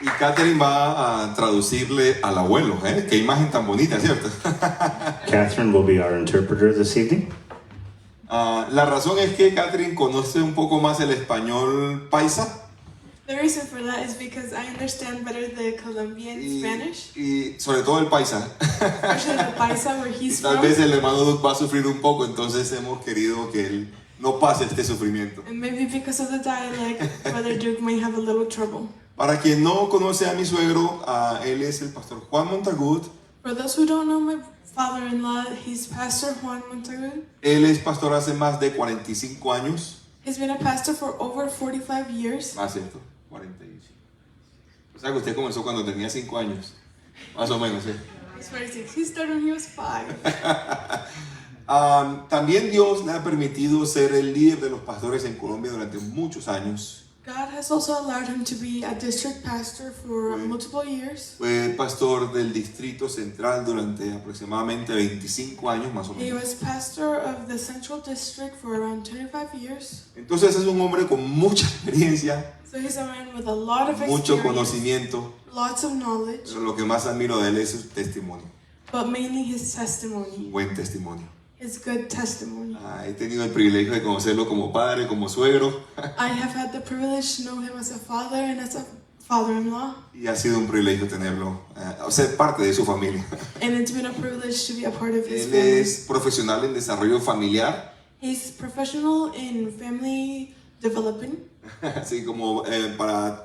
Y Catherine va a traducirle al abuelo, ¿eh? Qué imagen tan bonita, ¿cierto? Catherine will be our interpreter this evening. La razón es que Catherine conoce un poco más el español paisa. The reason for that is because I understand better the Colombian Spanish, Y sobre todo el paisa. especially the Paisa where he's Tal from. vez el hermano Doug va a sufrir un poco, entonces hemos querido que él no pase este sufrimiento. And maybe because of the dialect, Brother Duke may have a little trouble. Para quien no conoce a mi suegro, él es el pastor Juan Montagut. For those who don't know my father-in-law, he's Pastor Juan Montagut. Él es pastor hace más de 45 años. He's been a pastor for over 45 years. Más cierto, 45. O sea que usted comenzó cuando tenía 5 años. Más o menos, ¿sí? He's 46. He started when he was 5. También Dios le ha permitido ser el líder de los pastores en Colombia durante muchos años. God has also allowed him to be a district pastor for multiple years. Fue pastor del Distrito Central durante aproximadamente 25 años más o He menos. was pastor of the Central District for around 25 years. Entonces es un hombre con mucha experiencia, So he's a man with a lot of mucho experience, conocimiento, lots of knowledge, pero lo que más admiro de él es su testimonio, but mainly his un testimony, buen testimonio. his good testimony. He tenido el privilegio de conocerlo como padre, como suegro, I have had the privilege to know him as a father and as a father-in-law, y ha sido un privilegio tenerlo, ser parte de su familia. and it's been a privilege to be a part of his Él family. es profesional en desarrollo familiar, He's professional in family development, así como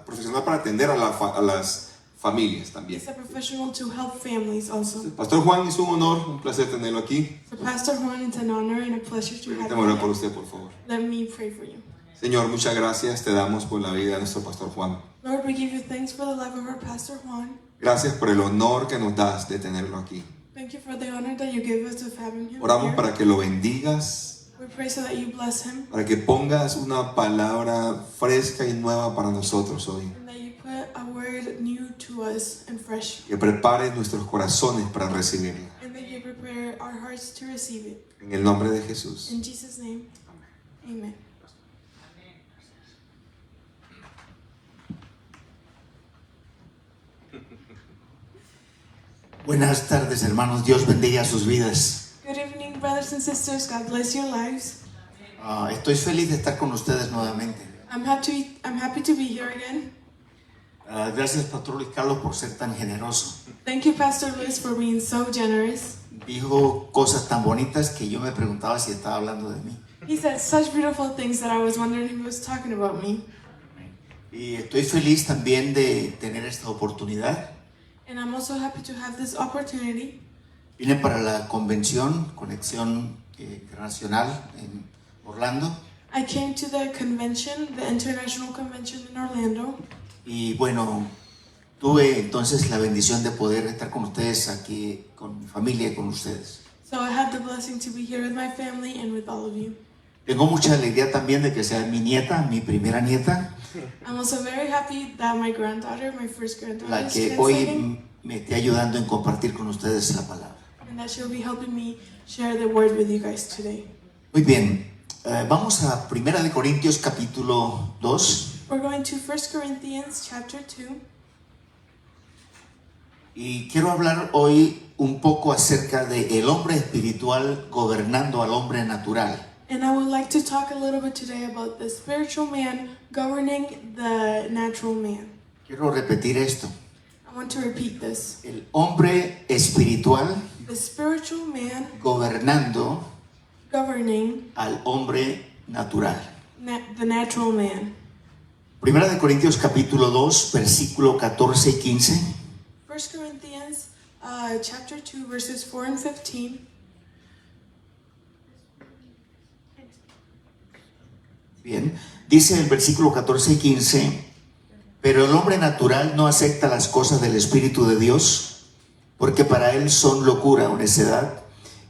profesional para atender a las familias también. he's a professional to help families also. Pastor Juan, es un honor, un placer tenerlo aquí. So Pastor Juan, it's an honor and a pleasure to have Permítame orar por you. usted, por favor. Let me pray for you. Señor, muchas gracias te damos por la vida de nuestro Pastor Juan. Lord, we give you thanks for the life of our Pastor Juan. Gracias por el honor que nos das de tenerlo aquí. Thank you for the honor that you give us of having him Oramos here. para que lo bendigas, We pray so that you bless him para que pongas una palabra fresca y nueva para nosotros hoy. and that you put a word new to us and fresh, Que prepares nuestros corazones para recibirla. and that you prepare our hearts to receive it. En el nombre de Jesús. In Jesus' name, amen. Buenas tardes, hermanos. Dios bendiga sus vidas. Good evening, brothers and sisters. God bless your lives. Estoy feliz de estar con ustedes nuevamente. I'm happy to be here again. Gracias, Pastor Luis Carlos, por ser tan generoso. Thank you, Pastor Luis, for being so generous. Dijo cosas tan bonitas que yo me preguntaba si estaba hablando de mí. He said such beautiful things that I was wondering if he was talking about me. Y estoy feliz también de tener esta oportunidad. And I'm also happy to have this opportunity. Vine para la convención, Conexión Internacional en Orlando. I came to the convention, the international convention in Orlando. Y bueno, tuve entonces la bendición de poder estar con ustedes aquí, con mi familia y con ustedes. So I had the blessing to be here with my family and with all of you. Tengo mucha alegría también de que sea mi nieta, mi primera nieta, I'm also very happy that my granddaughter, my first granddaughter, la is que translating, hoy me esté ayudando en compartir con ustedes la palabra. and that she'll be helping me share the word with you guys today. Muy bien, vamos a 1 de Corintios capítulo 2 We're going to 1 Corinthians chapter 2. y quiero hablar hoy un poco acerca de el hombre espiritual gobernando al hombre natural. And I would like to talk a little bit today about the spiritual man governing the natural man. Quiero repetir esto, I want to repeat this. el hombre espiritual The spiritual man gobernando governing al hombre natural. the natural man. 1 de Corintios capítulo 2, versículo 14 y 15. 1 Corinthians chapter 2 verses 4 and 15. Bien, dice el versículo 14 y 15, pero el hombre natural no acepta las cosas del Espíritu de Dios, porque para él son locura o necedad,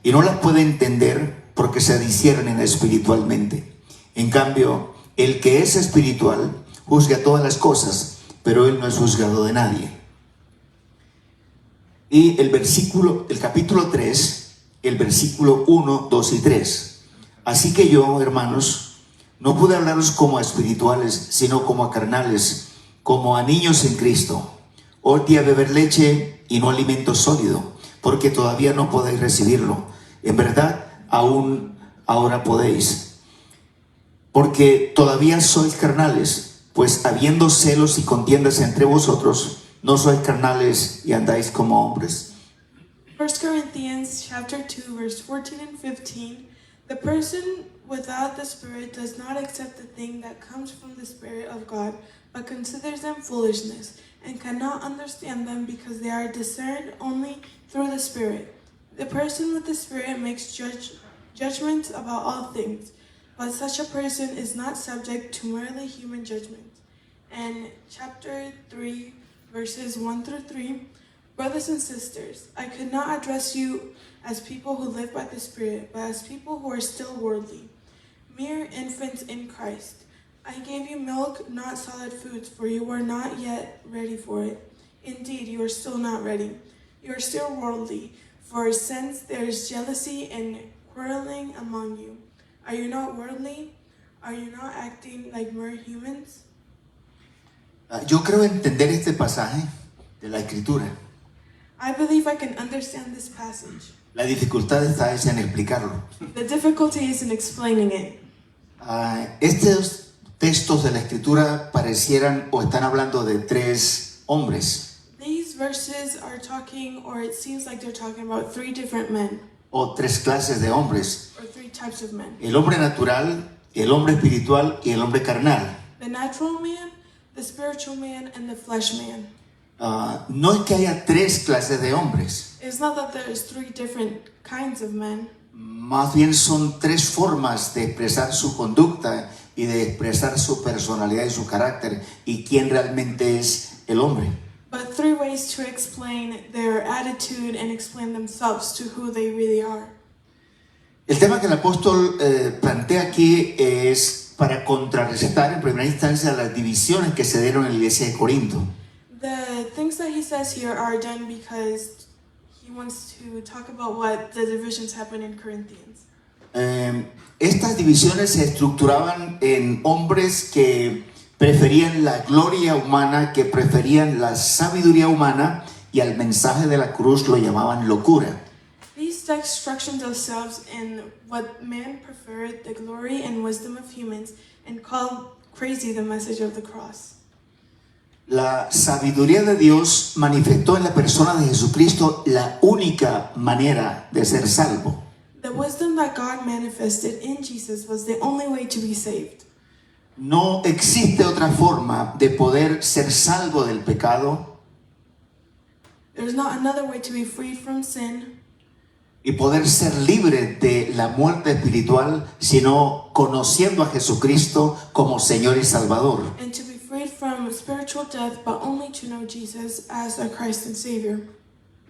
y no las puede entender porque se disciernen espiritualmente. En cambio, el que es espiritual juzga todas las cosas, pero él no es juzgado de nadie. Y el capítulo 3, el versículo 1, 2 y 3. Así que yo, hermanos, no pude hablaros como a espirituales, sino como a carnales, como a niños en Cristo. Hoy día beber leche y no alimento sólido, porque todavía no podéis recibirlo. En verdad, aún ahora podéis. Porque todavía sois carnales, pues habiendo celos y contiendas entre vosotros, no sois carnales y andáis como hombres. 1 Corinthians chapter 2, verse 14 and 15. The person without the Spirit does not accept the thing that comes from the Spirit of God, but considers them foolishness, and cannot understand them because they are discerned only through the Spirit. The person with the Spirit makes judgments about all things, but such a person is not subject to merely human judgment. And chapter 3, verses 1 through 3. Brothers and sisters, I could not address you as people who live by the Spirit, but as people who are still worldly, mere infants in Christ. I gave you milk, not solid foods, for you were not yet ready for it. Indeed, you are still not ready. You are still worldly, for since there is jealousy and quarreling among you, are you not worldly? Are you not acting like mere humans? Yo creo entender este pasaje de la Escritura. I believe I can understand this passage. La dificultad está en explicarlo. The difficulty is in explaining it. Estos textos de la Escritura parecieran o están hablando de tres hombres These verses are talking, or it seems like they're talking about three different men, o tres clases de hombres. or three types of men. El hombre natural, el hombre espiritual y el hombre carnal. The natural man, the spiritual man, and the flesh man. No es que haya tres clases de hombres, It's not that there's three different kinds of men. más bien son tres formas de expresar su conducta y de expresar su personalidad y su carácter y quién realmente es el hombre. But three ways to explain their attitude and explain themselves to who they really are. El tema que el apóstol plantea aquí es para contrarrestar en primera instancia las divisiones que se dieron en la iglesia de Corinto. The things that he says here are done because he wants to talk about what the divisions happen in Corinthians. Estas divisiones se estructuraban en hombres que preferían la gloria humana, que preferían la sabiduría humana y al mensaje de la cruz lo llamaban locura. These texts structure themselves in what man preferred, the glory and wisdom of humans, and called crazy the message of the cross. La sabiduría de Dios manifestó en la persona de Jesucristo la única manera de ser salvo. The wisdom that God manifested in Jesus was the only way to be saved. No existe otra forma de poder ser salvo del pecado There's not another way to be freed from sin y poder ser libre de la muerte espiritual, sino conociendo a Jesucristo como Señor y Salvador. and to be freed from spiritual death, but only to know Jesus as our Christ and Savior.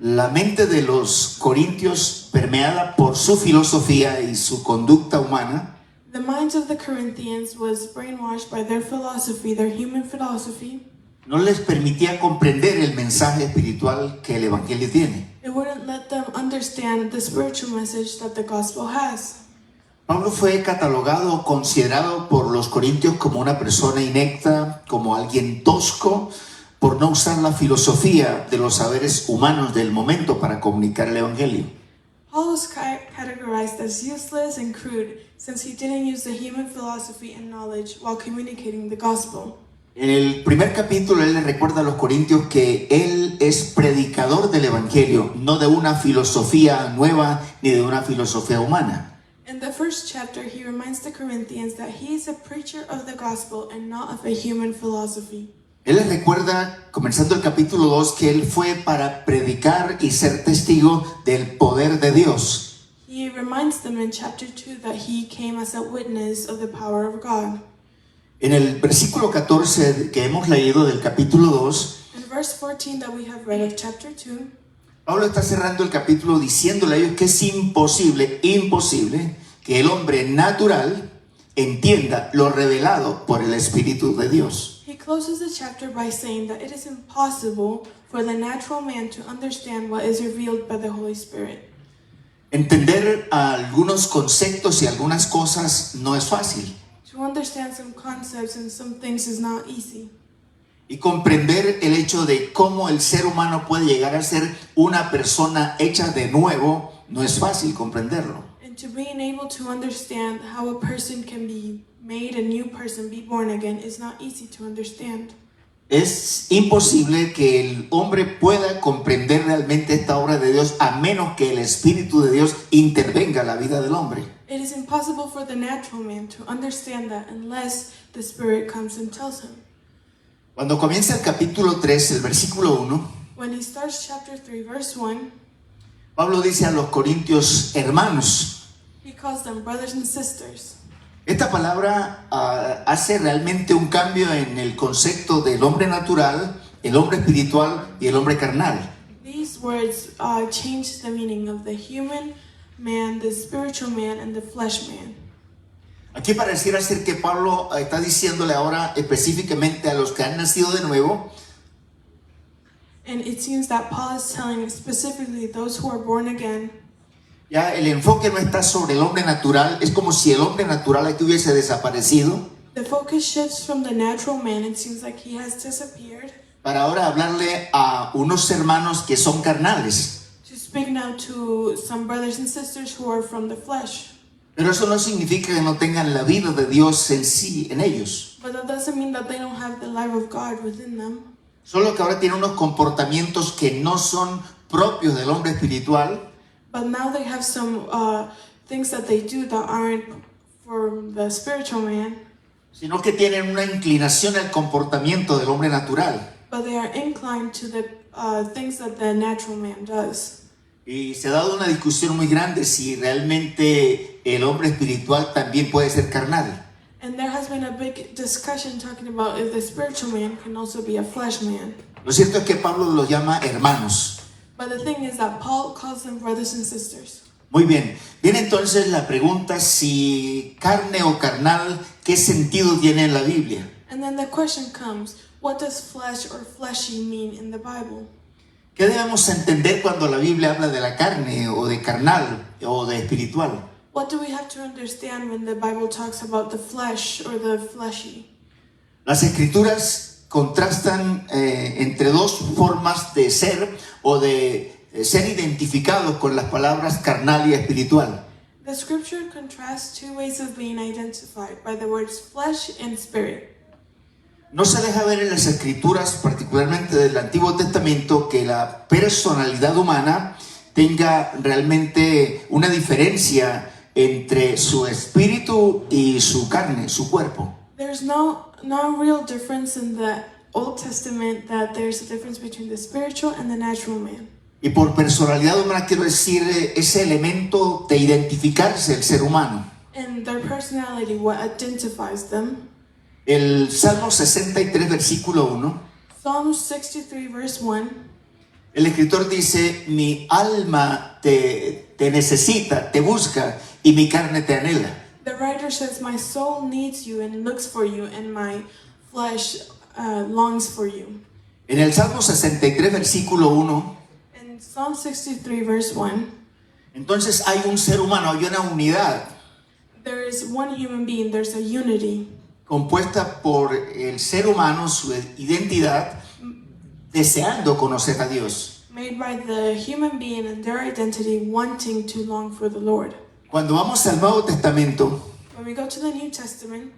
La mente de los corintios, permeada por su filosofía y su conducta humana, The minds of the Corinthians was brainwashed by their philosophy, their human philosophy. no les permitía comprender el mensaje espiritual que el Evangelio tiene. It wouldn't let them understand the spiritual message that the gospel has. Pablo fue catalogado o considerado por los corintios como una persona inepta, como alguien tosco, por no usar la filosofía de los saberes humanos del momento para comunicar el Evangelio. Paul was categorized as useless and crude since he didn't use the human philosophy and knowledge while communicating the gospel. En el primer capítulo él le recuerda a los corintios que él es predicador del Evangelio, no de una filosofía nueva ni de una filosofía humana. In the first chapter, he reminds the Corinthians that he is a preacher of the gospel and not of a human philosophy. Él les recuerda, comenzando el capítulo 2, que él fue para predicar y ser testigo del poder de Dios. He reminds them in chapter 2 that he came as a witness of the power of God. En el versículo 14 que hemos leído del capítulo 2, In verse 14 that we have read of chapter 2, Pablo está cerrando el capítulo diciéndole a ellos que es imposible que el hombre natural entienda lo revelado por el Espíritu de Dios. he closes the chapter by saying that it is impossible for the natural man to understand what is revealed by the Holy Spirit. Entender algunos conceptos y algunas cosas no es fácil. To understand some concepts and some things is not easy. Y comprender el hecho de cómo el ser humano puede llegar a ser una persona hecha de nuevo no es fácil comprenderlo. And to being able to understand how a person can be made a new person, be born again, is not easy to understand. Es imposible que el hombre pueda comprender realmente esta obra de Dios a menos que el Espíritu de Dios intervenga en la vida del hombre. It is impossible for the natural man to understand that unless the Spirit comes and tells him. Cuando comienza el capítulo 3, el versículo 1, When he starts chapter 3, verse 1, Pablo dice a los corintios hermanos. he calls them brothers and sisters. Esta palabra hace realmente un cambio en el concepto del hombre natural, el hombre espiritual y el hombre carnal. These words change the meaning of the human man, the spiritual man, and the flesh man. Aquí pareciera ser que Pablo está diciéndole ahora específicamente a los que han nacido de nuevo, And it seems that Paul is telling specifically those who are born again. ya el enfoque no está sobre el hombre natural, es como si el hombre natural aquí hubiese desaparecido, The focus shifts from the natural man, it seems like he has disappeared, para ahora hablarle a unos hermanos que son carnales. to speak now to some brothers and sisters who are from the flesh. Pero eso no significa que no tengan la vida de Dios en sí, en ellos. But that doesn't mean that they don't have the life of God within them. Solo que ahora tienen unos comportamientos que no son propios del hombre espiritual, But now they have some things that they do that aren't for the spiritual man, sino que tienen una inclinación al comportamiento del hombre natural. but they are inclined to the things that the natural man does. Y se ha dado una discusión muy grande si realmente el hombre espiritual también puede ser carnal. And there has been a big discussion talking about if the spiritual man can also be a flesh man. Lo cierto es que Pablo los llama hermanos. But the thing is that Paul calls them brothers and sisters. Muy bien, viene entonces la pregunta si carne o carnal, ¿qué sentido tiene en la Biblia? And then the question comes, what does flesh or fleshy mean in the Bible? ¿Qué debemos entender cuando la Biblia habla de la carne o de carnal o de espiritual? What do we have to understand when the Bible talks about the flesh or the fleshy? Las escrituras contrastan entre dos formas de ser o de ser identificados con las palabras carnal y espiritual. The scripture contrasts two ways of being identified by the words flesh and spirit. No se deja ver en las escrituras, particularmente del Antiguo Testamento, que la personalidad humana tenga realmente una diferencia entre su espíritu y su carne, su cuerpo. There's no real difference in the Old Testament that there's a difference between the spiritual and the natural man. Y por personalidad humana quiero decir ese elemento de identificarse el ser humano. And their personality, what identifies them. El Salmo 63, versículo 1, Psalm 63, verse 1. el escritor dice, mi alma te necesita, te busca, y mi carne te anhela. The writer says, my soul needs you and looks for you, and my flesh longs for you. En el Salmo 63, versículo 1, In Psalm 63, verse 1, entonces hay un ser humano, hay una unidad there is one human being, there's a unity, compuesta por el ser humano, su identidad, deseando conocer a Dios. made by the human being and their identity wanting to long for the Lord. Cuando vamos al Nuevo Testamento, When we go to the New Testament,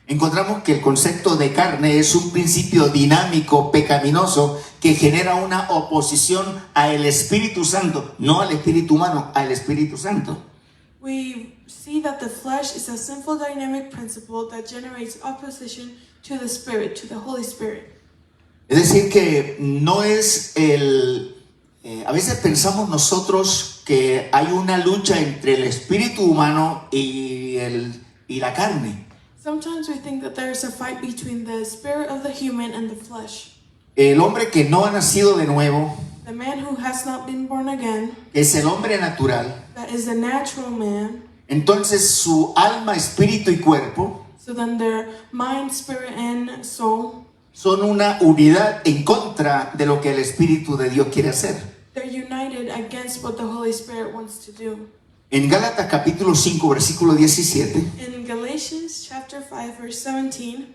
encontramos que el concepto de carne es un principio dinámico, pecaminoso, que genera una oposición al Espíritu Santo, no al Espíritu humano, al Espíritu Santo. we see that the flesh is a sinful dynamic principle that generates opposition to the Spirit, to the Holy Spirit. Es decir, que no es a veces pensamos nosotros que hay una lucha entre el espíritu humano y la carne. Sometimes we think that there is a fight between the spirit of the human and the flesh. El hombre que no ha nacido de nuevo, The man who has not been born again, que es el hombre natural, that is the natural man, entonces su alma, espíritu y cuerpo so then their mind, spirit, and soul, son una unidad en contra de lo que el Espíritu de Dios quiere hacer. they're united against what the Holy Spirit wants to do. En Gálatas capítulo 5, versículo 17, In Galatians chapter 5, verse 17,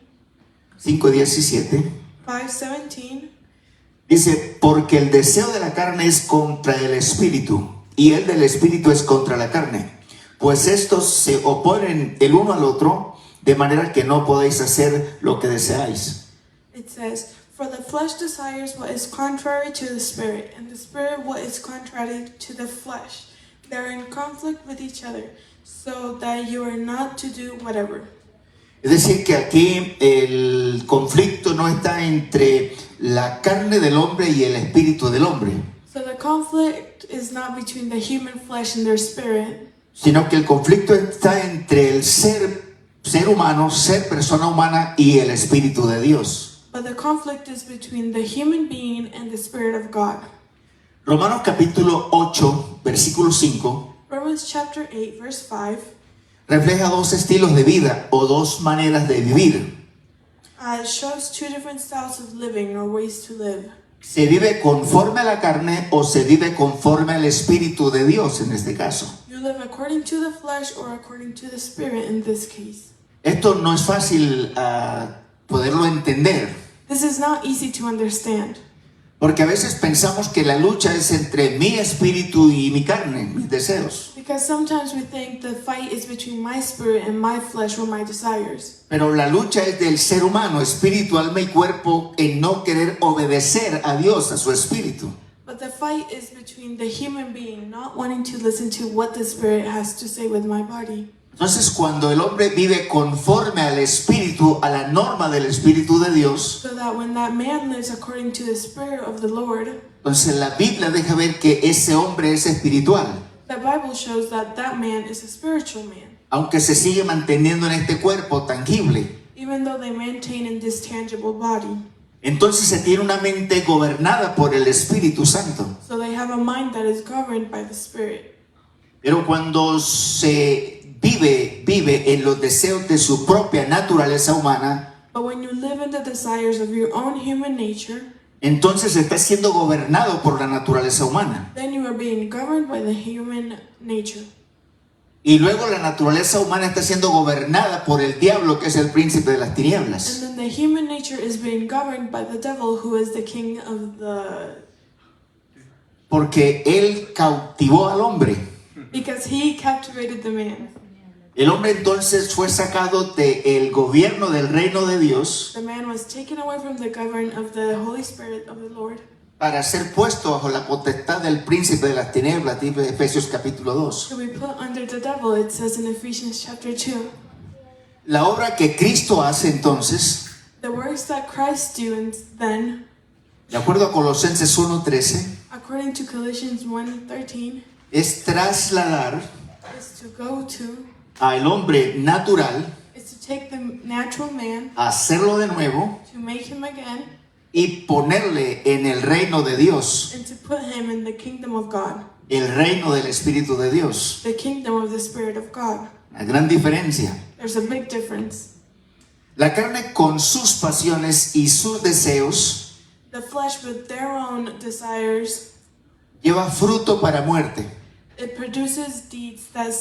5:17, 5:17. Dice, porque el deseo de la carne es contra el espíritu y el del espíritu es contra la carne, pues estos se oponen el uno al otro, de manera que no podéis hacer lo que deseáis. It says, "For the flesh desires what is contrary to the spirit, and the spirit what is contrary to the flesh. They are in conflict with each other, so that you are not to do whatever." Es decir, que aquí el conflicto no está entre la carne del hombre y el espíritu del hombre, So the conflict is not between the human flesh and their spirit, sino que el conflicto está entre el ser humano, ser persona humana y el espíritu de Dios. but the conflict is between the human being and the spirit of God. Romanos capítulo 8, versículo 5, Romans chapter 8, verse 5 refleja dos estilos de vida o dos maneras de vivir. it shows two different styles of living or ways to live. ¿Se vive conforme a la carne o se vive conforme al espíritu de Dios en este caso? You live according to the flesh or according to the spirit in this case. Esto no es fácil poderlo entender, This is not easy to understand. porque a veces pensamos que la lucha es entre mi espíritu y mi carne, mis deseos. Because sometimes we think the fight is between my spirit and my flesh or my desires. Pero la lucha es del ser humano, espíritu, alma y cuerpo, en no querer obedecer a Dios, a su espíritu. But the fight is between the human being not wanting to listen to what the spirit has to say with my body. Entonces, cuando el hombre vive conforme al espíritu, a la norma del espíritu de Dios, So that when that man lives according to the spirit of the Lord, entonces la Biblia deja ver que ese hombre es espiritual, the Bible shows that that man is a spiritual man, aunque se sigue manteniendo en este cuerpo tangible. even though they maintain in this tangible body. Entonces se tiene una mente gobernada por el Espíritu Santo. So they have a mind that is governed by the spirit. Pero cuando se vive en los deseos de su propia naturaleza humana, But when you live in the desires of your own human nature, entonces está siendo gobernado por la naturaleza humana. then you are being governed by the human nature. Y luego la naturaleza humana está siendo gobernada por el diablo, que es el príncipe de las And tinieblas. then the human nature is being governed by the devil, who is the king of the... Porque él cautivó al hombre. Because he captivated the man. El hombre entonces fue sacado del gobierno del reino de Dios The man was taken away from the government of the Holy Spirit of the Lord para ser puesto bajo la potestad del príncipe de las tinieblas, dice Efesios capítulo 2. to be put under the devil, it says in Ephesians chapter 2. La obra que Cristo hace entonces, The works that Christ do and then, de acuerdo a Colosenses 1:13, according to Colossians 1:13, es trasladar is to go to, al hombre natural, is to take the natural man, hacerlo de nuevo to make him again, y ponerle en el reino de Dios, and to put him in the kingdom of God, el reino del Espíritu de Dios. the kingdom of the Spirit of God. La gran diferencia. There's a big difference. La carne con sus pasiones y sus deseos The flesh with their own desires, lleva fruto para muerte. it produces deeds that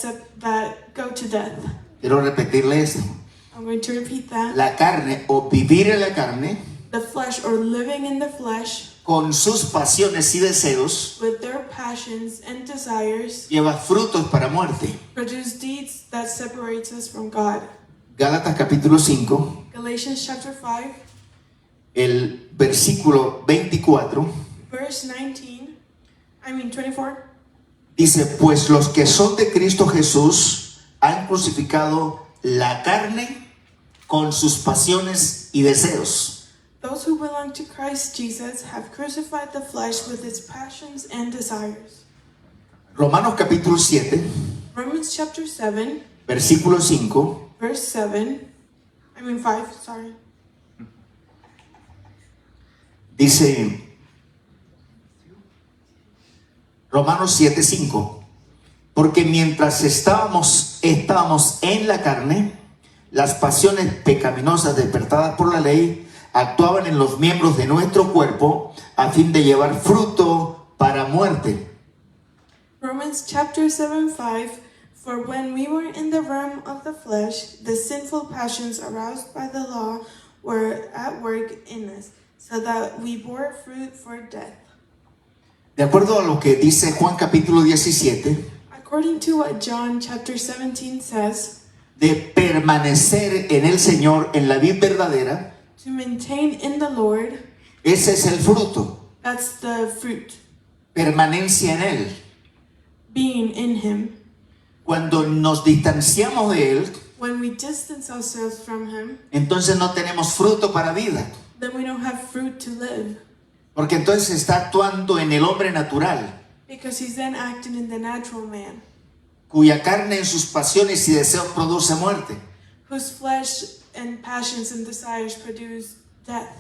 go to death. Quiero repetirle esto. I'm going to repeat that. La carne o vivir en la carne The flesh, or living in the flesh, con sus pasiones y deseos with their passions and desires, lleva frutos para muerte. produce deeds that separates us from God. Gálatas capítulo 5, Galatians chapter 5, el versículo 24, verse 24. dice, pues los que son de Cristo Jesús han crucificado la carne con sus pasiones y deseos. Those who belong to Christ Jesus have crucified the flesh with its passions and desires. Romanos capítulo 7, Romans chapter 7, versículo 5, verse 5, sorry. dice, Romanos 7, 5, porque mientras estábamos en la carne, las pasiones pecaminosas despertadas por la ley actuaban en los miembros de nuestro cuerpo a fin de llevar fruto para muerte. Romans chapter 7, 5. For when we were in the realm of the flesh, the sinful passions aroused by the law were at work in us, so that we bore fruit for death. De acuerdo a lo que dice Juan capítulo 17, According to what John chapter 17 says, de permanecer en el Señor, en la vid verdadera, to maintain in the Lord, ese es el fruto, that's the fruit, permanencia en Él. being in Him. Cuando nos distanciamos de Él, When we distance ourselves from Him, entonces no tenemos fruto para vida, then we don't have fruit to live, porque entonces está actuando en el hombre natural, because He's then acting in the natural man, cuya carne en sus pasiones y deseos produce muerte. whose flesh and passions and desires produce death.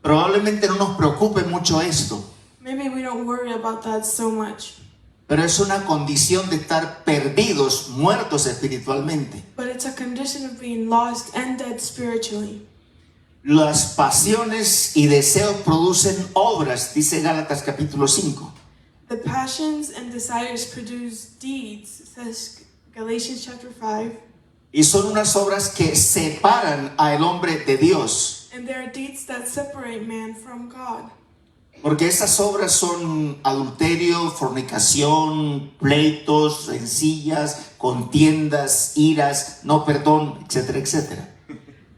Probablemente no nos preocupe mucho esto, Maybe we don't worry about that so much, pero es una condición de estar perdidos, muertos espiritualmente. but it's a condition of being lost and dead spiritually. Las pasiones y deseos producen obras, dice Gálatas capítulo 5. The passions and desires produce deeds, says Galatians chapter 5, Y son unas obras que separan al hombre de Dios. and there are deeds that separate man from God. Porque esas obras son adulterio, fornicación, pleitos, rencillas, contiendas, iras, no perdón, etcétera, etcétera.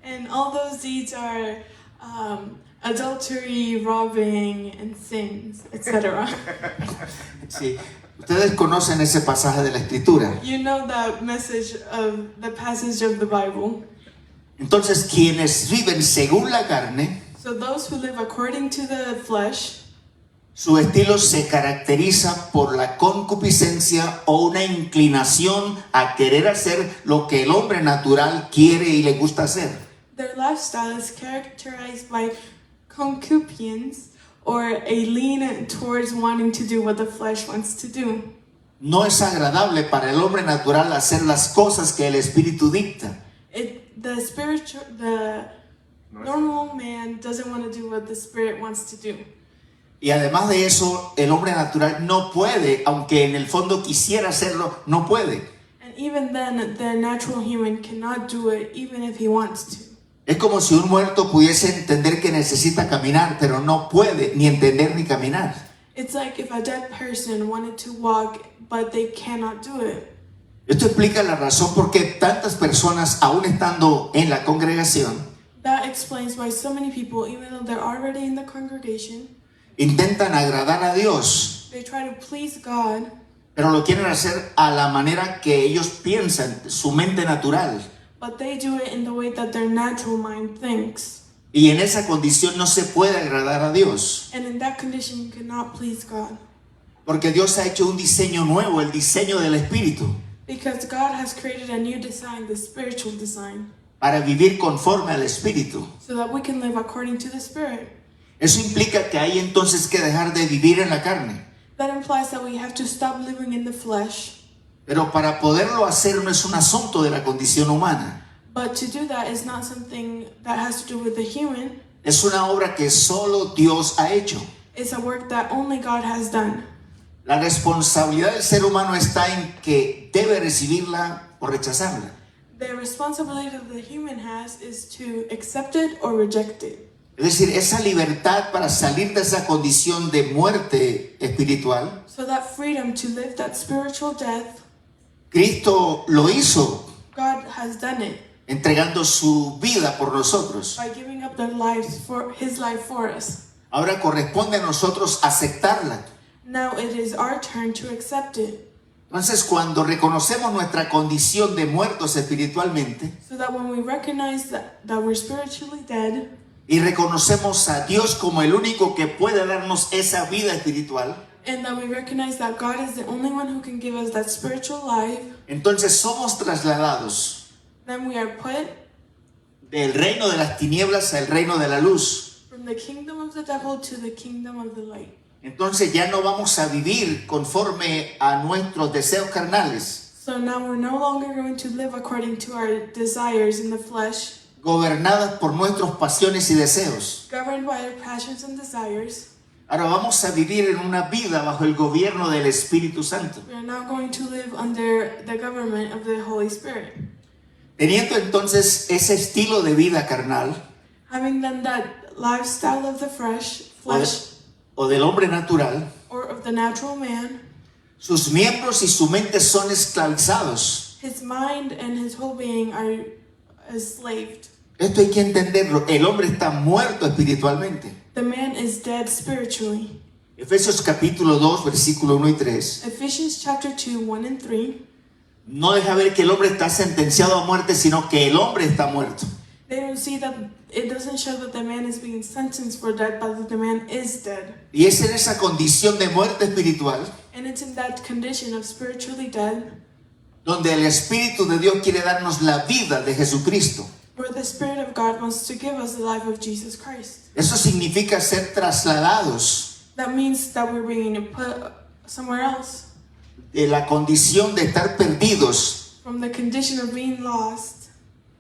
And all those deeds are adultery, robbing, and sins, etc. Sí. Ustedes conocen ese pasaje de la Escritura. You know that message of the passage of the Bible. Entonces, quienes viven según la carne, So those who live according to the flesh, su estilo se caracteriza por la concupiscencia o una inclinación a querer hacer lo que el hombre natural quiere y le gusta hacer. their lifestyle is characterized by concupiscence, or a lean towards wanting to do what the flesh wants to do. No es agradable para el hombre natural hacer las cosas que el Espíritu dicta. The normal man doesn't want to do what the Spirit wants to do. Y además de eso, el hombre natural no puede, aunque en el fondo quisiera hacerlo, no puede. And even then, the natural human cannot do it even if he wants to. Es como si un muerto pudiese entender que necesita caminar, pero no puede ni entender ni caminar. It's like if a dead person wanted to walk, but they cannot do it. Esto explica la razón por qué tantas personas, aún estando en la congregación, That explains why so many people, even though they're already in the congregation, intentan agradar a Dios, they try to please God, pero lo quieren hacer a la manera que ellos piensan, su mente natural. but they do it in the way that their natural mind thinks. Y en esa condición no se puede agradar a Dios, And in that condition, you cannot please God. porque Dios ha hecho un diseño nuevo, el diseño del Espíritu, Because God has created a new design, the spiritual design, para vivir conforme al Espíritu. so that we can live according to the Spirit. Eso implica que hay entonces que dejar de vivir en la carne. That implies that we have to stop living in the flesh. Pero para poderlo hacer no es un asunto de la condición humana. But to do that is not something that has to do with the human. Es una obra que solo Dios ha hecho. It's a work that only God has done. La responsabilidad del ser humano está en que debe recibirla o rechazarla. The responsibility that the human has is to accept it or reject it. Es decir, esa libertad para salir de esa condición de muerte espiritual, So that freedom to live that spiritual death, Cristo lo hizo God has done it entregando su vida por nosotros. by giving up their lives for His life for us. Ahora corresponde a nosotros aceptarla. Now it is our turn to accept it. Entonces, cuando reconocemos nuestra condición de muertos espiritualmente So that when we recognize that we're spiritually dead, y reconocemos a Dios como el único que puede darnos esa vida espiritual, and that we recognize that God is the only one who can give us that spiritual life, entonces somos trasladados then we are put del reino de las tinieblas al reino de la luz. from the kingdom of the devil to the kingdom of the light. Entonces ya no vamos a vivir conforme a nuestros deseos carnales, So now we're no longer going to live according to our desires in the flesh, gobernadas por nuestras pasiones y deseos. governed by our passions and desires. Ahora vamos a vivir en una vida bajo el gobierno del Espíritu Santo. We are now going to live under the government of the Holy Spirit. Teniendo entonces ese estilo de vida carnal, Having done that lifestyle of the flesh, o del hombre natural, or of the natural man, sus miembros y su mente son esclavizados. his mind and his whole being are enslaved. Esto hay que entenderlo. El hombre está muerto espiritualmente. The man is dead spiritually. Efesios capítulo 2, versículo 1 y 3. Ephesians chapter 2, 1 and 3. No deja ver que el hombre está sentenciado a muerte, sino que el hombre está muerto. They don't see that, it doesn't show that the man is being sentenced for death, but that the man is dead. Y es en esa condición de muerte espiritual And it's in that condition of spiritually dead donde el Espíritu de Dios quiere darnos la vida de Jesucristo. where the Spirit of God wants to give us the life of Jesus Christ. Eso significa ser trasladados That means that we're being put somewhere else. de la condición de estar perdidos From the condition of being lost,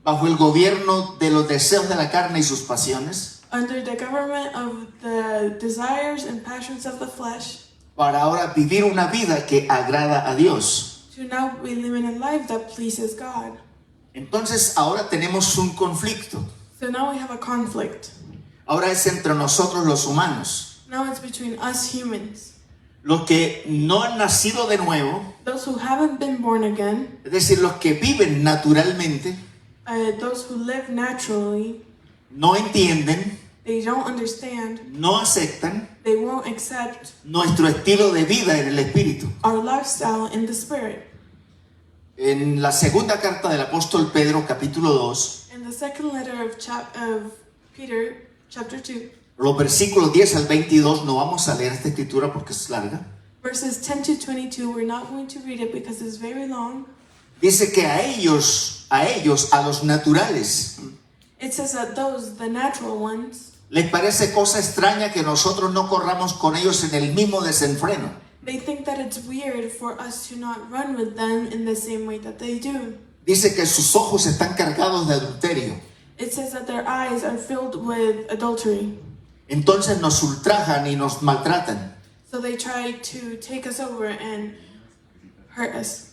bajo el gobierno de los deseos de la carne y sus pasiones, under the government of the desires and passions of the flesh, para ahora vivir una vida que agrada a Dios. to now be living a life that pleases God. Entonces ahora tenemos un conflicto. So now we have a conflict. Ahora es entre nosotros los humanos. Now it's between us humans. Los que no han nacido de nuevo, Those who haven't been born again, es decir, los que viven naturalmente, those who live naturally, no entienden, they don't understand, no aceptan they won't accept nuestro estilo de vida en el Espíritu. our lifestyle in the Spirit. En la segunda carta del apóstol Pedro, capítulo 2, In the second letter of Peter, chapter 2, los versículos 10 al 22, no vamos a leer esta escritura porque es larga. verses 10 to 22, we're not going to read it because it's very long. Dice que a ellos, a los naturales, It says that those, the natural ones, les parece cosa extraña que nosotros no corramos con ellos en el mismo desenfreno. they think that it's weird for us to not run with them in the same way that they do. Dice que sus ojos están cargados de adulterio. It says that their eyes are filled with adultery. Entonces nos ultrajan y nos maltratan. So they try to take us over and hurt us.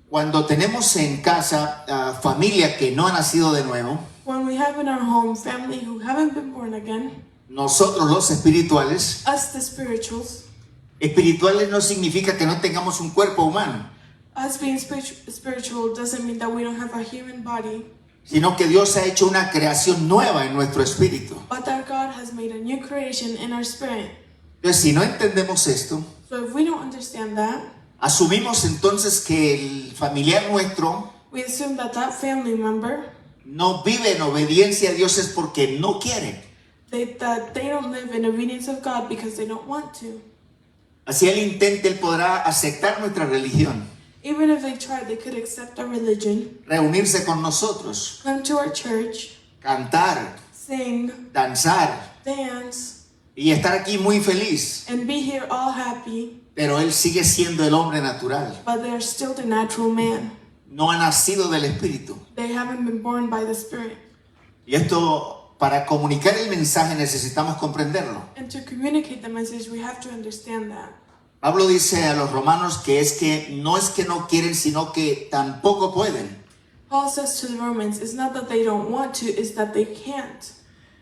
Cuando tenemos en casa familia que no ha nacido de nuevo, When we have in our home family who haven't been born again, nosotros los espirituales, us the spirituals, espirituales no significa que no tengamos un cuerpo humano, us being spiritual doesn't mean that we don't have a human body, sino que Dios ha hecho una creación nueva en nuestro espíritu. but that God has made a new creation in our spirit. Entonces, si no entendemos esto, So if we don't understand that, asumimos entonces que el familiar nuestro we assume that that family member, no vive en obediencia a Dios es porque no quiere. that they don't live in obedience of God because they don't want to. Así él intente, él podrá aceptar nuestra religión, Even if they tried, they could accept our religion, reunirse con nosotros, come to our church, cantar, sing, danzar dance, y estar aquí muy feliz. and be here all happy, Pero él sigue siendo el hombre natural. but they're still the natural man. No ha nacido del Espíritu. They haven't been born by the Spirit. Y esto, para comunicar el mensaje necesitamos comprenderlo. And to communicate the message, we have to understand that. Pablo dice a los romanos que no es que no quieren, sino que tampoco pueden. Paul says to the Romans, it's not that they don't want to, it's that they can't.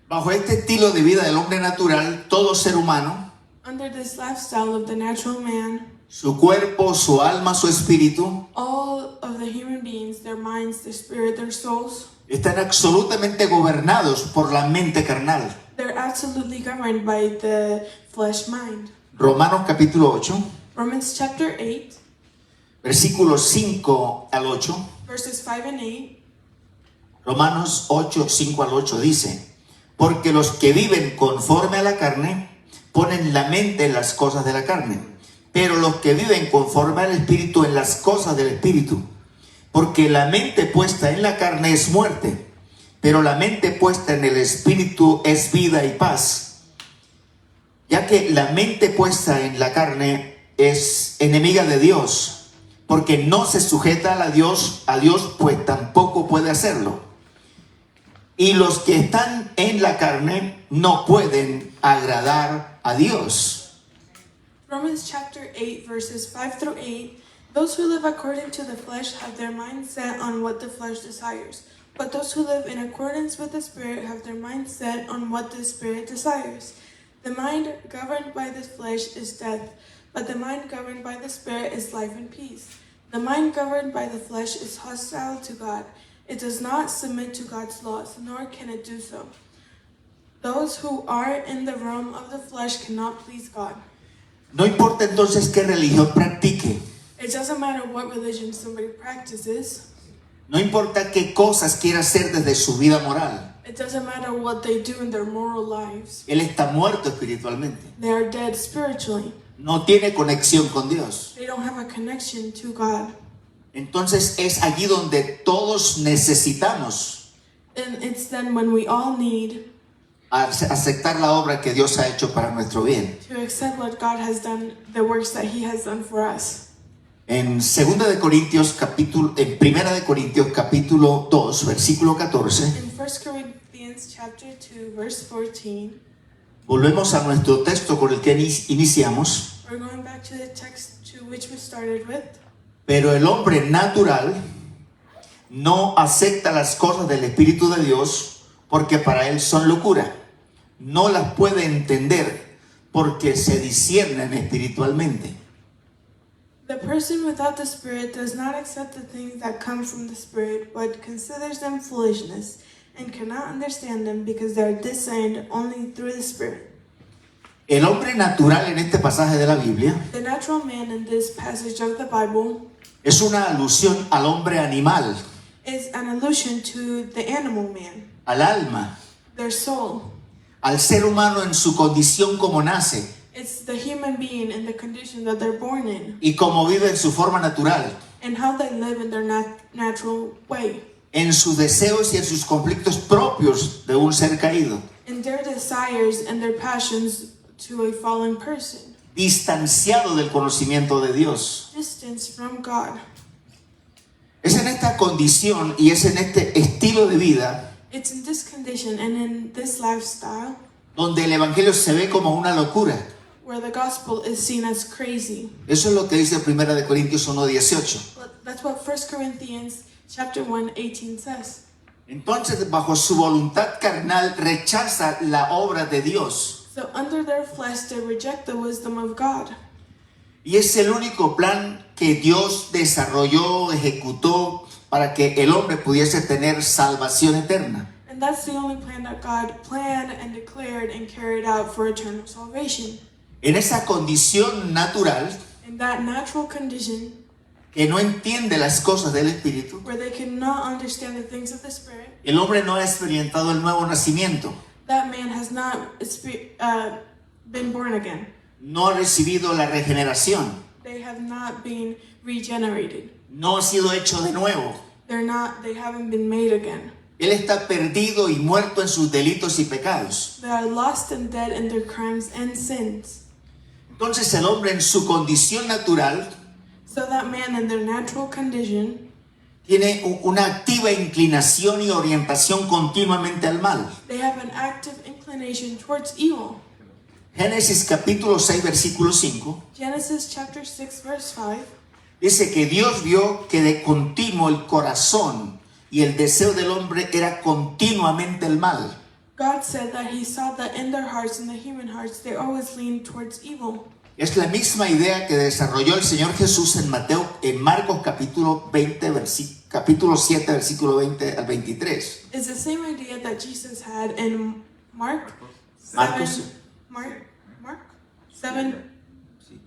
Bajo este estilo de vida del hombre natural, todo ser humano, Under this lifestyle of the natural man, su cuerpo, su alma, su espíritu, all of the human beings, their minds, their spirit, their souls, están absolutamente gobernados por la mente carnal. they're absolutely governed by the flesh mind. Romanos capítulo 8, Romans chapter 8, versículos 5 al 8. verses 5 and 8. Romanos 8, 5 al 8 dice: porque los que viven conforme a la carne ponen la mente en las cosas de la carne, pero los que viven conforme al Espíritu en las cosas del Espíritu. Porque la mente puesta en la carne es muerte, pero la mente puesta en el Espíritu es vida y paz. Ya que la mente puesta en la carne es enemiga de Dios, porque no se sujeta a Dios, pues tampoco puede hacerlo. Y los que están en la carne no pueden agradar a Dios. Romans chapter 8, verses 5 through 8. Those who live according to the flesh have their mind set on what the flesh desires. But those who live in accordance with the Spirit have their mind set on what the Spirit desires. The mind governed by the flesh is death, but the mind governed by the Spirit is life and peace. The mind governed by the flesh is hostile to God. It does not submit to God's laws, nor can it do so. Those who are in the realm of the flesh cannot please God. No importa entonces qué religión practique. It doesn't matter what religion somebody practices. No importa qué cosas quiera hacer desde su vida moral. It doesn't matter what they do in their moral lives. Él está muerto espiritualmente. They are dead spiritually. No tiene conexión con Dios. They don't have a connection to God. Entonces es allí donde todos necesitamos And it's then when we all need aceptar la obra que Dios ha hecho para nuestro bien. to accept what God has done, the works that He has done for us. En 1 de Corintios capítulo 2, versículo 14, In 1 Corinthians chapter 2, verse 14, volvemos a nuestro texto con el que iniciamos. we're going back to the text to which we started with. Pero el hombre natural no acepta las cosas del Espíritu de Dios porque para él son locura. No las puede entender porque se disciernen espiritualmente. The person without the Spirit does not accept the things that come from the Spirit, but considers them foolishness, and cannot understand them because they are discerned only through the Spirit. El hombre natural en este pasaje de la Biblia The natural man in this passage of the Bible es una alusión al hombre animal, is an allusion to the animal man, al alma, their soul. al ser humano en su condición como nace It's the human being in the condition that they're born in, y como vive en su forma natural, and how they live in their natural way, en sus deseos y en sus conflictos propios de un ser caído, in their desires and their passions to a fallen person, distanciado del conocimiento de Dios. distance from God. Es en esta condición y es en este estilo de vida It's in this condition and in this lifestyle donde el evangelio se ve como una locura. where the gospel is seen as crazy. Eso es lo que dice 1 de Corintios 1:18. But that's what 1 Corinthians chapter 1:18 says. Entonces, bajo su voluntad carnal rechaza la obra de Dios. So under their flesh they reject the wisdom of God. Y es el único plan que Dios desarrolló, ejecutó para que el hombre pudiese tener salvación eterna. And that's the only plan that God planned and declared and carried out for eternal salvation. En esa condición natural In that natural condition que no entiende las cosas del Espíritu, where they cannot understand the things of the Spirit, el hombre no ha experimentado el nuevo nacimiento, that man has not been born again. no ha recibido la regeneración, They have not been regenerated. no ha sido hecho de nuevo. They haven't been made again. Él está perdido y muerto en sus delitos y pecados. They are lost and dead in their crimes and sins. Entonces el hombre en su condición natural So that man in their natural condition, tiene una activa inclinación y orientación continuamente al mal. they have an active inclination towards evil. Génesis capítulo 6 versículo 5 Genesis chapter 6 verse 5 dice que Dios vio que de continuo el corazón y el deseo del hombre era continuamente el mal. God said that he saw that in their hearts, in the human hearts, they always lean towards evil. Es la misma idea que desarrolló el Señor Jesús en Marcos capítulo 7 versículo 20 al 23. It's the same idea that Jesus had in Mark 7, Marcos. Mark 7,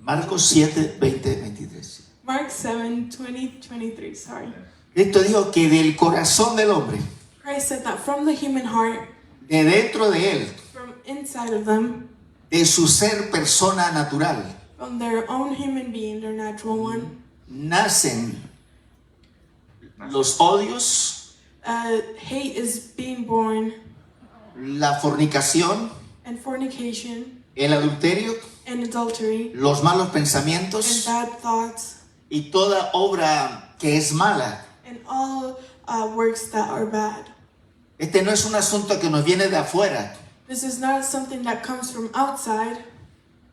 Marcos 7, 20, 23. Mark 7, 20, 23, sorry. Cristo dijo que del corazón del hombre, Christ said that from the human heart, de dentro de él, from inside of them, de su ser persona natural, from their own human being, their natural one, nacen los odios, hate is being born, la fornicación, and fornication, el adulterio, and adultery, los malos and pensamientos bad thoughts, y toda obra que es mala. and all works that are bad. Este no es un asunto que nos viene de afuera, This is not something that comes from outside.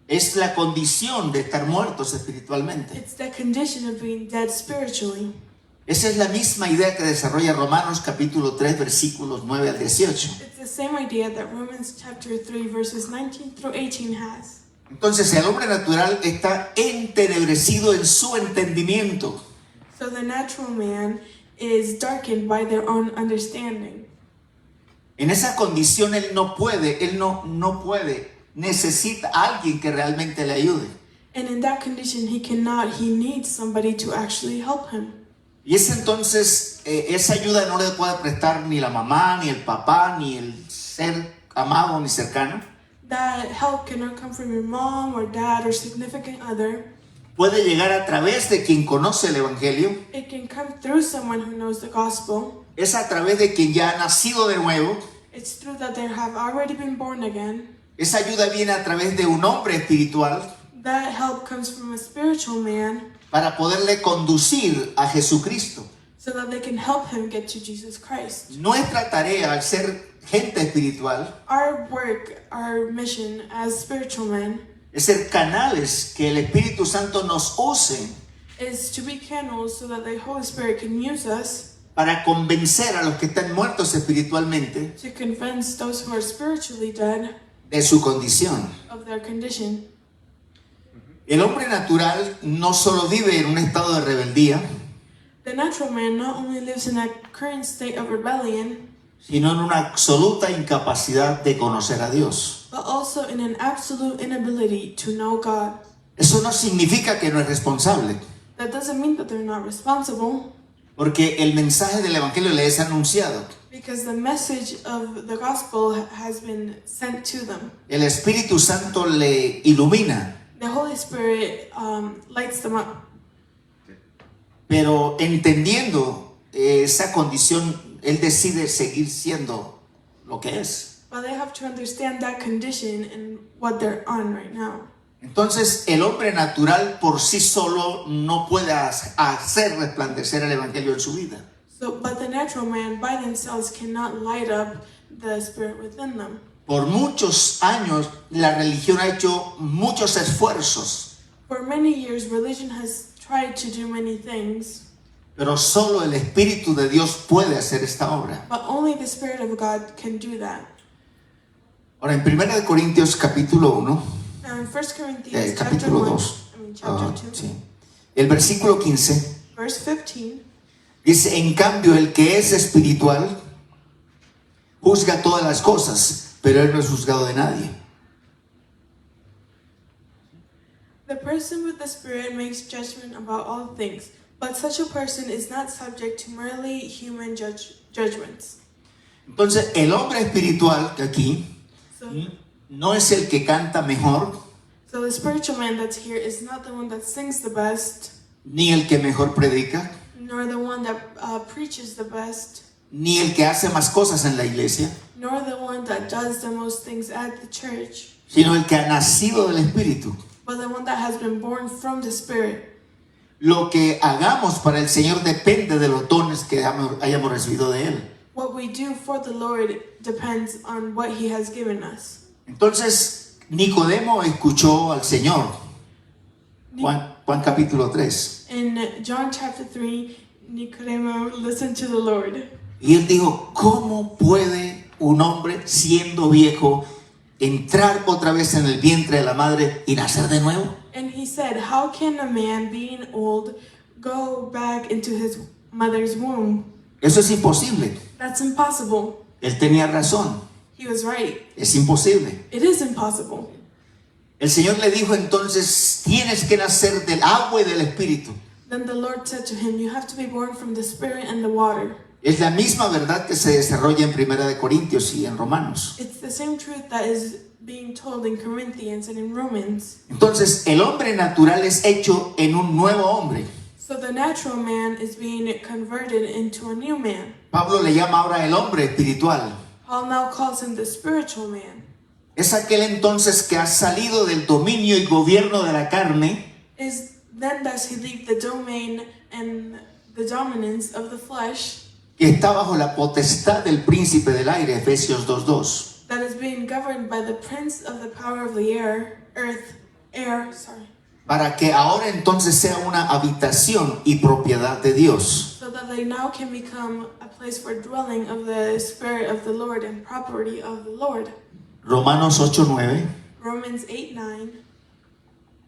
es la condición de estar muertos espiritualmente. It's the condition of being dead spiritually. Esa es la misma idea que desarrolla Romanos capítulo 3 versículos 9 al 18. It's the same idea that Romans chapter 3 verses 19 through 18 has. Entonces el hombre natural está entenebrecido en su entendimiento. So the natural man is darkened by their own understanding. En esa condición él no puede, necesita a alguien que realmente le ayude. And in that condition, he needs somebody to actually help him. Y es entonces, esa ayuda no le puede prestar ni la mamá, ni el papá, ni el ser amado, ni cercano. That help cannot come from your mom or dad or significant other. Puede llegar a través de quien conoce el Evangelio. It can come through someone who knows the gospel. Es a través de quien ya ha nacido de nuevo. It's through that they have already been born again. Esa ayuda viene a través de un hombre espiritual That help comes from a spiritual man para poderle conducir a Jesucristo. so that they can help him get to Jesus Christ. Nuestra tarea al ser gente espiritual Our work, our mission as spiritual men es ser canales que el Espíritu Santo nos use is to be channels so that the Holy Spirit can use us para convencer a los que están muertos espiritualmente to convince those who are spiritually dead de su condición. of their condition. El hombre natural no solo vive en un estado de rebeldía, The natural man not only lives in a current state of rebellion, sino en una absoluta incapacidad de conocer a Dios. but also in an absolute inability to know God. Eso no significa que no es responsable, That doesn't mean that they're not responsible, porque el mensaje del Evangelio le es anunciado. because the message of the gospel has been sent to them. El Espíritu Santo le ilumina, The Holy Spirit lights them up. pero entendiendo esa condición, él decide seguir siendo lo que es. But they have to understand that condition and what they're on right now. Entonces, el hombre natural por sí solo no puede hacer resplandecer el Evangelio en su vida. But the natural man by themselves cannot light up the spirit within them. Por muchos años, la religión ha hecho muchos esfuerzos, For many years, religion has tried to do many things, pero solo el Espíritu de Dios puede hacer esta obra. but only the Spirit of God can do that. Ahora, en 1 Corintios capítulo 1, Now in 1 Corinthians chapter capítulo 1, 2, chapter 2, sí, el versículo 15, verse 15, dice, en cambio, el que es espiritual juzga todas las cosas, pero él no es juzgado de nadie. the person with the Spirit makes judgment about all things, but such a person is not subject to merely human judgments. Entonces, el hombre espiritual que aquí So, no es el que canta mejor, so the spiritual man that's here is not the one that sings the best, ni el que mejor predica, nor the one that preaches the best, ni el que hace más cosas en la iglesia, nor the one that does the most things at the church, sino el que ha nacido del Espíritu. but the one that has been born from the Spirit. Lo que hagamos para el Señor depende de los dones que hayamos recibido de Él. What we do for the Lord depends on what He has given us. Entonces, Nicodemo escuchó al Señor. Juan capítulo 3. In John chapter 3, Nicodemo listened to the Lord. Y él dijo, ¿cómo puede un hombre siendo viejo entrar otra vez en el vientre de la madre y nacer de nuevo? And he said, how can a man being old go back into his mother's womb? Eso es imposible. That's impossible. Él tenía razón. He was right. Es imposible. It is impossible. El Señor le dijo entonces, tienes que nacer del agua y del Espíritu. Then the Lord said to him, you have to be born from the Spirit and the water. Es la misma verdad que se desarrolla en 1 Corintios y en Romanos. It's the same truth that is being told in Corinthians and in Romans. Entonces, el hombre natural es hecho en un nuevo hombre. So the natural man is being converted into a new man. Pablo le llama ahora el hombre espiritual. Paul now calls him the spiritual man. Es aquel entonces que ha salido del dominio y gobierno de la carne Then does he leave the domain and the dominance of the flesh que está bajo la potestad del príncipe del aire, Efesios 2:2. that is being governed by the prince of the power of the air, Sorry. Para que ahora entonces sea una habitación y propiedad de Dios. so that they now can become a place for dwelling of the Spirit of the Lord and property of the Lord. Romanos 8:9 Romans 8:9.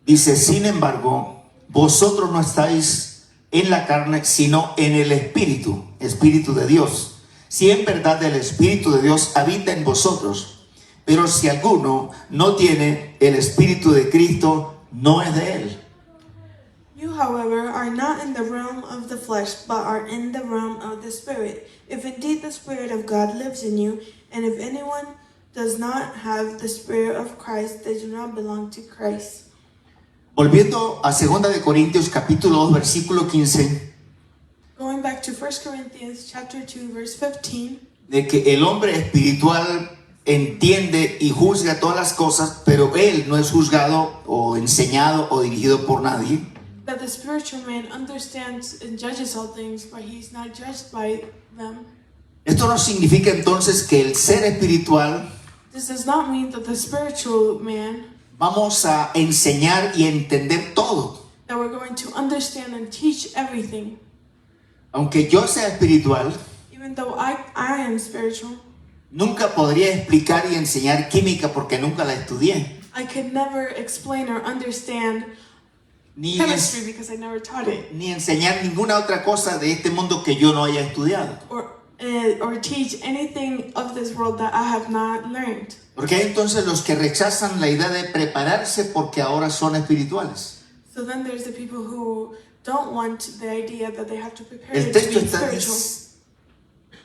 dice, sin embargo, vosotros no estáis en la carne, sino en el Espíritu, Espíritu de Dios. Si en verdad el Espíritu de Dios habita en vosotros, pero si alguno no tiene el Espíritu de Cristo, no es de él. You, however, are not in the realm of the flesh, but are in the realm of the Spirit, if indeed the Spirit of God lives in you. And if anyone does not have the Spirit of Christ, they do not belong to Christ. Volviendo a 2 de Corintios capítulo 2 versículo 15, Going back to 1 Corinthians chapter 2, verse 15, de que el hombre espiritual entiende y juzga todas las cosas, pero él no es juzgado o enseñado o dirigido por nadie. that the spiritual man understands and judges all things, but he's not judged by them. Esto no significa entonces que el ser espiritual This does not mean that the spiritual man, vamos a enseñar y entender todo. that we're going to understand and teach everything. Aunque yo sea espiritual, Even though I am spiritual, nunca podría explicar y enseñar química porque nunca la estudié. I could never explain or understand Ni, chemistry because I never taught it, ni enseñar ninguna otra cosa de este mundo que yo no haya estudiado. or teach anything of this world that I have not learned. Porque hay entonces los que rechazan la idea de prepararse porque ahora son espirituales. So then there's the people who don't want the idea that they have to prepare El to texto be está, spiritual.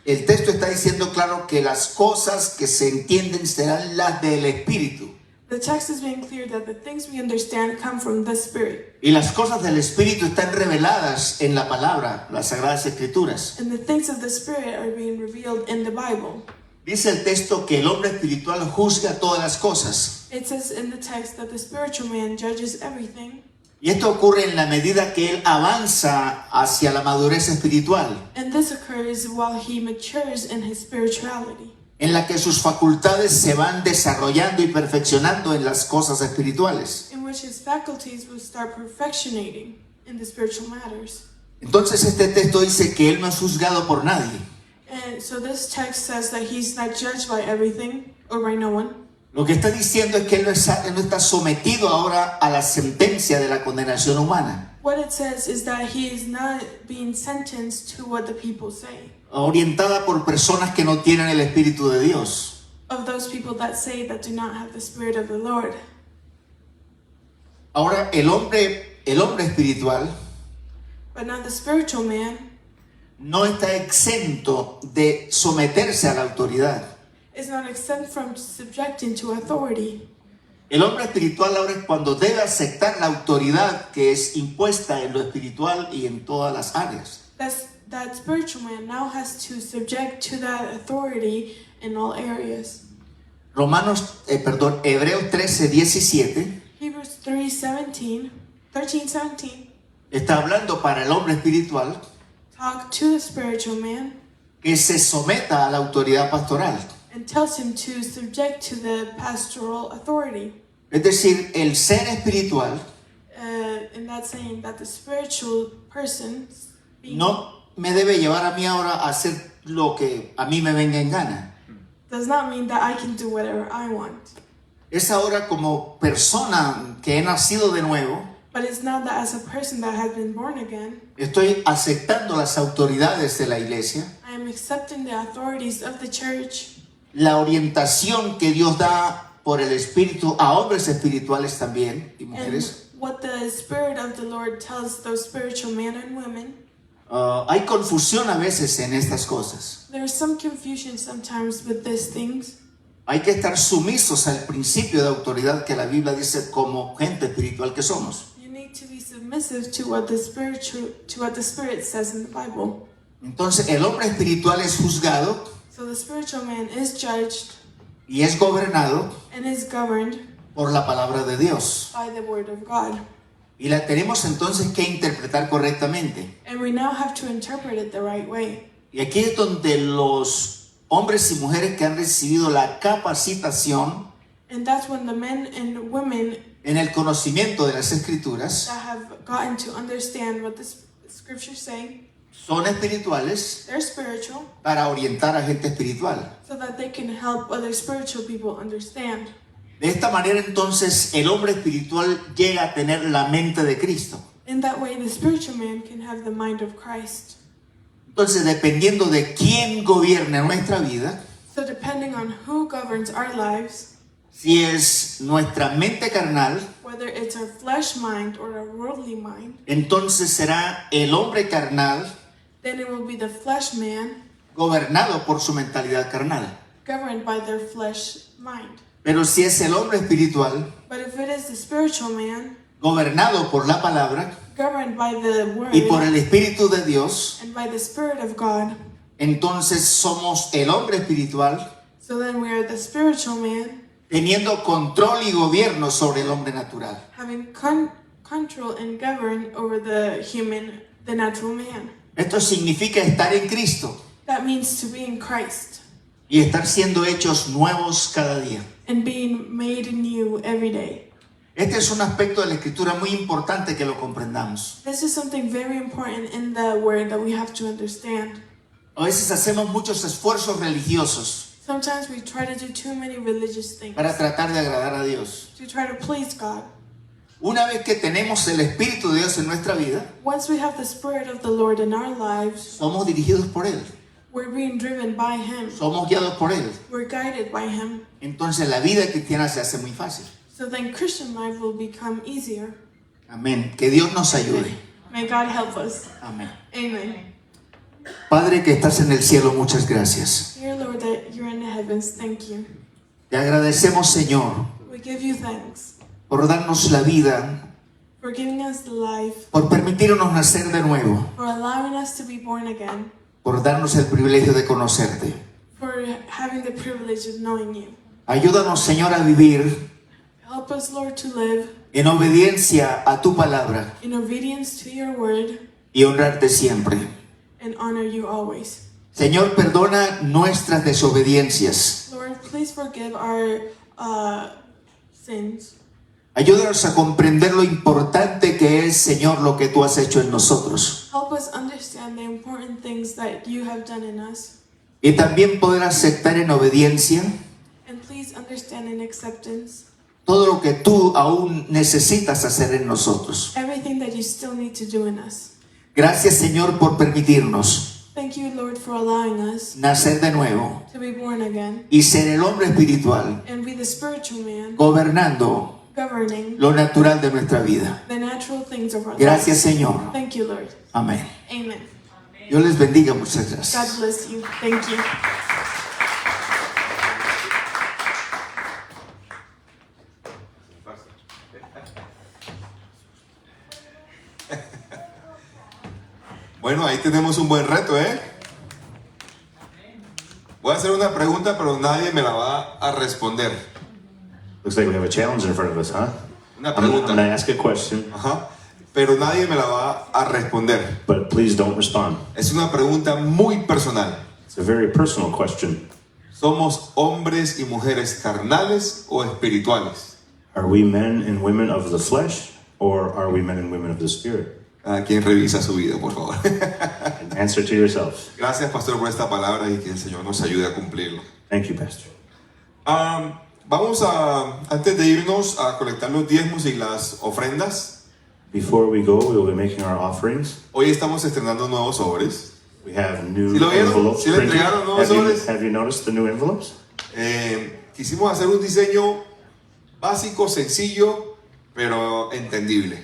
el texto está diciendo claro que las cosas que se entienden serán las del Espíritu. The text is being clear that the things we understand come from the Spirit. Y las cosas del Espíritu están reveladas en la palabra, las Sagradas Escrituras. And the things of the Spirit are being revealed in the Bible. Dice el texto que el hombre espiritual juzga todas las cosas. It says in the text that the spiritual man judges everything. Y esto ocurre en la medida que él avanza hacia la madurez espiritual, And this occurs while he matures in his spirituality, en la que sus facultades se van desarrollando y perfeccionando en las cosas espirituales. in which his faculties will start perfectionating in the spiritual matters. Entonces este texto dice que él no es juzgado por nadie. And so this text says that he's not judged by everything or by no one. Lo que está diciendo es que él no está sometido ahora a la sentencia de la condenación humana, What it says is that he is not being sentenced to what the people say, orientada por personas que no tienen el Espíritu de Dios. of those people that say that do not have the Spirit of the Lord. Ahora el hombre espiritual But now the spiritual man no está exento de someterse a la autoridad. is not exempt from subjecting to authority. El hombre espiritual ahora es cuando debe aceptar la autoridad que es impuesta en lo espiritual y en todas las áreas. That spiritual man now has to subject to that authority in all areas. Hebreos 13:17 Hebrews 13:17 está hablando para el hombre espiritual talk to the spiritual man que se someta a la autoridad pastoral. and tells him to subject to the pastoral authority. Es decir, el ser espiritual In that saying that the spiritual person no me debe llevar a mí ahora a hacer lo que a mí me venga en gana. does not mean that I can do whatever I want. Es ahora como persona que he nacido de nuevo, But it's not that as a person that has been born again, estoy aceptando las autoridades de la iglesia, I am accepting the authorities of the church, la orientación que Dios da por el Espíritu a hombres espirituales también y and mujeres. what the Spirit of the Lord tells those spiritual men and women. Hay confusión a veces en estas cosas. There's some confusion sometimes with these things. Hay que estar sumisos al principio de autoridad que la Biblia dice como gente espiritual que somos. You need to be submissive to what the Spirit says in the Bible. Entonces el hombre espiritual es juzgado So the spiritual man is judged y es gobernado and is governed por la palabra de Dios. by the Word of God. Y la tenemos entonces que interpretar correctamente. And we now have to interpret it the right way. Y aquí es donde los hombres y mujeres que han recibido la capacitación And that's when the men and women en el conocimiento de las Escrituras that have gotten to understand what the scriptures say son espirituales They're spiritual para orientar a gente espiritual. so that they can help other spiritual people understand. De esta manera entonces el hombre espiritual llega a tener la mente de Cristo. In that way, the spiritual man can have the mind of Christ. Entonces, dependiendo de quién gobierne nuestra vida, So depending on who governs our lives, si es nuestra mente carnal, whether it's our flesh mind or our worldly mind, entonces será el hombre carnal then it will be the flesh man gobernado por su mentalidad carnal. governed by their flesh mind. Pero si es el hombre espiritual But if it is the spiritual man gobernado por la palabra governed by the word y por el Espíritu de Dios, and by the Spirit of God, entonces somos el hombre espiritual so then we are the spiritual man teniendo control y gobierno sobre el hombre natural. having control and govern over the natural man. Esto significa estar en Cristo That means to be in Christ y estar siendo hechos nuevos cada día. and being made new every day. Este es un aspecto de la Escritura muy importante que lo comprendamos. This is something very important in the word that we have to understand. A veces hacemos muchos esfuerzos religiosos Sometimes we try to do too many religious things para tratar de agradar a Dios. to try to please God. Una vez que tenemos el Espíritu de Dios en nuestra vida, Once we have the Spirit of the Lord in our lives, somos dirigidos por Él, we're being driven by Him. somos guiados por Él. We're guided by Him. Entonces la vida cristiana se hace muy fácil. So then Christian life will become easier. Amén. Que Dios nos ayude. May God help us. Amén. Amen. Padre que estás en el cielo, muchas gracias. Dear Lord, that you're in the heavens, thank you. Te agradecemos, Señor, We give you thanks por darnos la vida, for giving us the life, por permitirnos nacer de nuevo, for allowing us to be born again, por darnos el privilegio de conocerte. for having the privilege of knowing you. Ayúdanos, Señor, a vivir Help us, Lord, to live en obediencia a tu palabra in obedience to your word y honrarte siempre. and honor you always. Señor, perdona nuestras desobediencias. Lord, please forgive our sins. Ayúdanos a comprender lo importante que es, Señor, lo que tú has hecho en nosotros. Help us understand the important things that you have done in us. Y también poder aceptar en obediencia And please understand in acceptance todo lo que tú aún necesitas hacer en nosotros. everything that you still need to do in us. Gracias, Señor, por permitirnos Thank you, Lord, for allowing us nacer de nuevo to be born again y ser el hombre espiritual and be the spiritual man gobernando governing lo natural de nuestra vida. the natural things of our Gracias, lives. Señor. Thank you, Lord. Amén. Amen. Dios les bendiga. Muchas God gracias. bless you. Thank you. Bueno, ahí tenemos un buen reto, ¿eh? Voy a hacer una pregunta, pero nadie me la va a responder. Looks like we have a challenge in front of us, huh? Una I'm pregunta. going to ask a question, Ajá. Pero nadie me la va a responder. but please don't respond. Es una pregunta muy personal. It's a very personal question. ¿Somos hombres y mujeres carnales o espirituales? Are we men and women of the flesh, or are we men and women of the spirit? Cada quien revisa su vida, por favor. And answer to yourself. Gracias, pastor, por esta palabra y que el Señor nos ayude a cumplirlo. Thank you, Pastor. Vamos a, antes de irnos, a colectar los diezmos y las ofrendas. Before we go, we will be making our offerings. Hoy estamos estrenando nuevos sobres. We have new ¿Sí lo vieron? envelopes ¿Sí le printed. entregaron nuevos sobres? Have you noticed the new envelopes? Quisimos hacer un diseño básico, sencillo, pero entendible.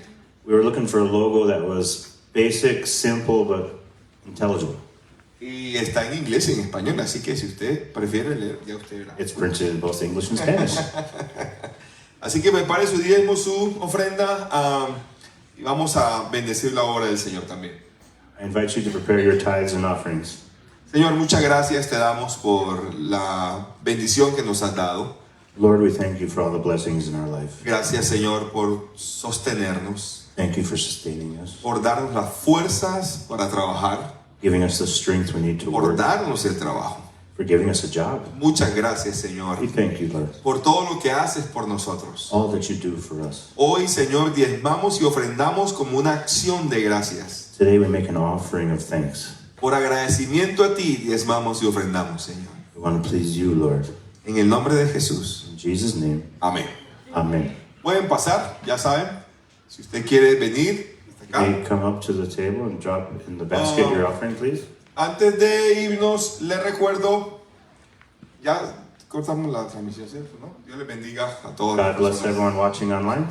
We were looking for a logo that was basic, simple, but intelligible. Y está en inglés y en español, así que si usted prefiere leer, ya usted verá. It's printed in both English and Spanish. Así que prepare su diezmo, su ofrenda, y vamos a bendecir la obra del Señor también. I invite you to prepare your tithes and offerings. Señor, muchas gracias te damos por la bendición que nos has dado. Lord, we thank you for all the blessings in our life. Gracias, Señor, por sostenernos, Thank you for sustaining us, por darnos las fuerzas para trabajar, giving us the strength we need to por work, darnos el trabajo. for giving us a job. Muchas gracias, Señor, We thank you, Lord, por todo lo que haces por nosotros. all that you do for us. Hoy, Señor, diezmamos y ofrendamos como una acción de gracias. Today we make an offering of thanks. Por agradecimiento a ti, diezmamos y ofrendamos, Señor. We want to please you, Lord. En el nombre de Jesús. In Jesus' name, Amén. amen. Pueden pasar, ya saben. Si usted quiere venir hasta You may acá. come up to the table and drop in the basket your offering, please. Antes de irnos, les recuerdo, ya cortamos la transmisión, ¿cierto? ¿No? Dios les bendiga a todos. God bless everyone watching online.